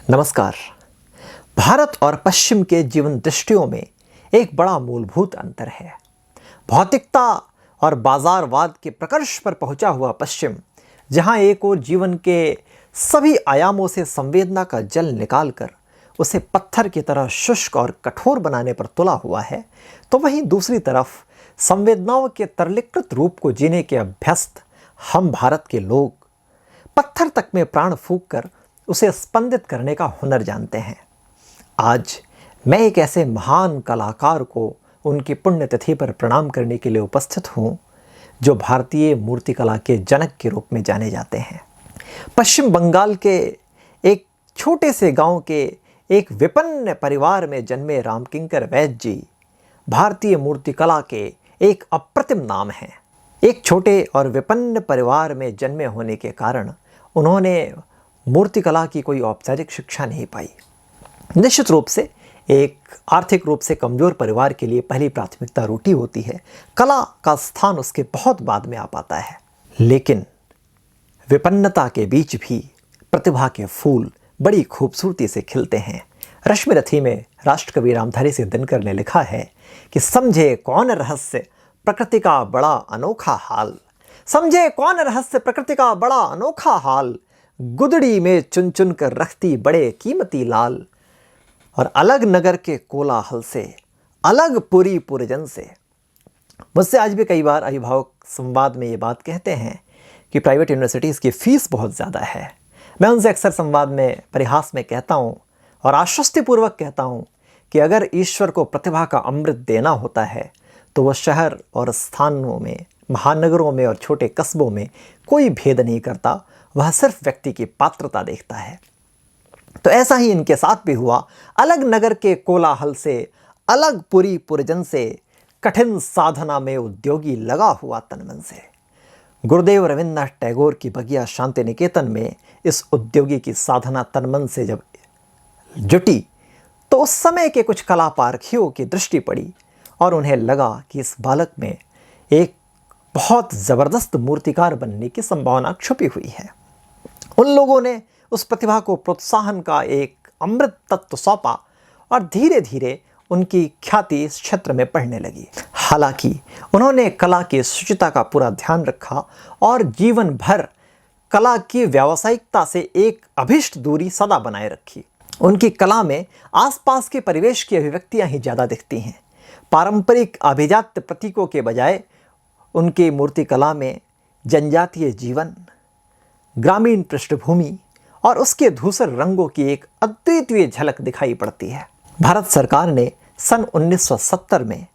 नमस्कार। भारत और पश्चिम के जीवन दृष्टियों में एक बड़ा मूलभूत अंतर है। भौतिकता और बाजारवाद के प्रकर्ष पर पहुंचा हुआ पश्चिम, जहां एक ओर जीवन के सभी आयामों से संवेदना का जल निकालकर उसे पत्थर की तरह शुष्क और कठोर बनाने पर तुला हुआ है, तो वहीं दूसरी तरफ संवेदनाओं के तरलीकृत रूप को जीने के अभ्यस्त हम भारत के लोग पत्थर तक में प्राण फूंक कर उसे स्पंदित करने का हुनर जानते हैं। आज मैं एक ऐसे महान कलाकार को उनकी पुण्यतिथि पर प्रणाम करने के लिए उपस्थित हूँ, जो भारतीय मूर्तिकला के जनक के रूप में जाने जाते हैं। पश्चिम बंगाल के एक छोटे से गांव के एक विपन्न परिवार में जन्मे रामकिंकर वैद्य जी भारतीय मूर्तिकला के एक अप्रतिम नाम हैं। एक छोटे और विपन्न परिवार में जन्मे होने के कारण उन्होंने मूर्तिकला की कोई औपचारिक शिक्षा नहीं पाई। निश्चित रूप से एक आर्थिक रूप से कमजोर परिवार के लिए पहली प्राथमिकता रोटी होती है। कला का स्थान उसके बहुत बाद में आ पाता है। लेकिन विपन्नता के बीच भी प्रतिभा के फूल बड़ी खूबसूरती से खिलते हैं। रश्मिरथी में राष्ट्रकवि रामधारी सिंह दिनकर ने लिखा है कि समझे कौन रहस्य प्रकृति का बड़ा अनोखा हाल, समझे कौन रहस्य प्रकृति का बड़ा अनोखा हाल, गुदड़ी में चुन चुन कर रखती बड़े कीमती लाल, और अलग नगर के कोलाहल से अलग पुरी पुरजन से। मुझसे आज भी कई बार अभिभावक संवाद में ये बात कहते हैं कि प्राइवेट यूनिवर्सिटीज़ की फ़ीस बहुत ज़्यादा है। मैं उनसे अक्सर संवाद में परिहास में कहता हूँ और आश्वस्तिपूर्वक कहता हूँ कि अगर ईश्वर को प्रतिभा का अमृत देना होता है तो वह शहर और स्थानों में, महानगरों में और छोटे कस्बों में कोई भेद नहीं करता। वह सिर्फ व्यक्ति की पात्रता देखता है। तो ऐसा ही इनके साथ भी हुआ। अलग नगर के कोलाहल से अलग पुरी पुरजन से, कठिन साधना में उद्योगी लगा हुआ तनमन से। गुरुदेव रविन्द्रनाथ टैगोर की बगिया शांति निकेतन में इस उद्योगी की साधना तनमन से जब जुटी तो उस समय के कुछ कला पारखियों की दृष्टि पड़ी और उन्हें लगा कि इस बालक में एक बहुत ज़बरदस्त मूर्तिकार बनने की संभावना छुपी हुई है। उन लोगों ने उस प्रतिभा को प्रोत्साहन का एक अमृत तत्व सौंपा और धीरे धीरे उनकी ख्याति इस क्षेत्र में बढ़ने लगी। हालांकि उन्होंने कला की शुचिता का पूरा ध्यान रखा और जीवन भर कला की व्यावसायिकता से एक अभिष्ट दूरी सदा बनाए रखी। उनकी कला में आसपास के परिवेश की अभिव्यक्तियां ही ज़्यादा दिखती हैं। पारंपरिक अभिजात्य प्रतीकों के बजाय उनकी मूर्तिकला में जनजातीय जीवन, ग्रामीण पृष्ठभूमि और उसके धूसर रंगों की एक अद्वितीय झलक दिखाई पड़ती है। भारत सरकार ने सन 1970 में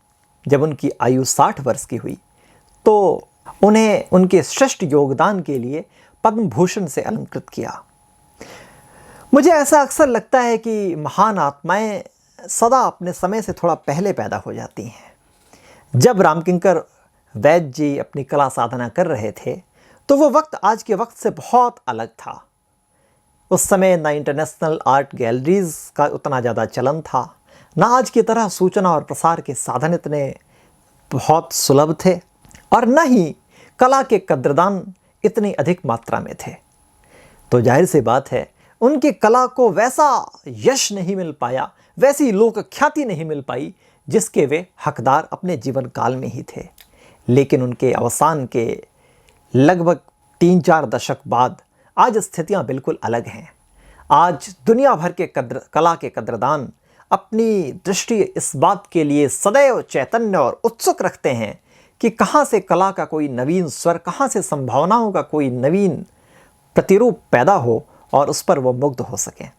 जब उनकी आयु 60 वर्ष की हुई तो उन्हें उनके श्रेष्ठ योगदान के लिए पद्म भूषण से अलंकृत किया। मुझे ऐसा अक्सर लगता है कि महान आत्माएं सदा अपने समय से थोड़ा पहले पैदा हो जाती हैं। जब रामकिंकर वैद्य जी अपनी कला साधना कर रहे थे तो वो वक्त आज के वक्त से बहुत अलग था। उस समय ना इंटरनेशनल आर्ट गैलरीज का उतना ज़्यादा चलन था, ना आज की तरह सूचना और प्रसार के साधन इतने बहुत सुलभ थे, और न ही कला के कद्रदान इतनी अधिक मात्रा में थे। तो जाहिर सी बात है उनकी कला को वैसा यश नहीं मिल पाया, वैसी लोक ख्याति नहीं मिल पाई जिसके वे हकदार अपने जीवन काल में ही थे। लेकिन उनके अवसान के लगभग 3-4 दशक बाद आज स्थितियां बिल्कुल अलग हैं। आज दुनिया भर के कला के कद्रदान अपनी दृष्टि इस बात के लिए सदैव चैतन्य और उत्सुक रखते हैं कि कहां से कला का कोई नवीन स्वर, कहां से संभावनाओं का कोई नवीन प्रतिरूप पैदा हो और उस पर वो मुग्ध हो सकें।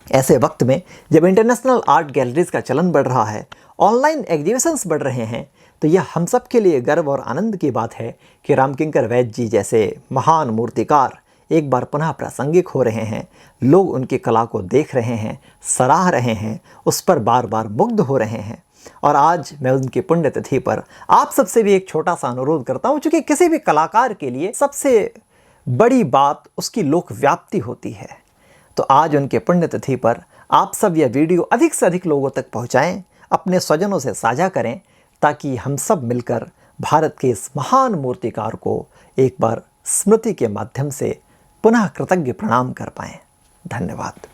ऐसे वक्त में जब इंटरनेशनल आर्ट गैलरीज का चलन बढ़ रहा है, ऑनलाइन एग्जीबिशंस बढ़ रहे हैं, तो यह हम सब के लिए गर्व और आनंद की बात है कि रामकिंकर वैद्य जी जैसे महान मूर्तिकार एक बार पुनः प्रासंगिक हो रहे हैं। लोग उनकी कला को देख रहे हैं, सराह रहे हैं, उस पर बार बार मुग्ध हो रहे हैं। और आज मैं उनकी पुण्यतिथि पर आप सबसे भी एक छोटा सा अनुरोध करता हूँ, क्योंकि किसी भी कलाकार के लिए सबसे बड़ी बात उसकी लोक व्याप्ति होती है। तो आज उनके पुण्यतिथि पर आप सब यह वीडियो अधिक से अधिक लोगों तक पहुँचाएँ, अपने स्वजनों से साझा करें, ताकि हम सब मिलकर भारत के इस महान मूर्तिकार को एक बार स्मृति के माध्यम से पुनः कृतज्ञ प्रणाम कर पाएं। धन्यवाद।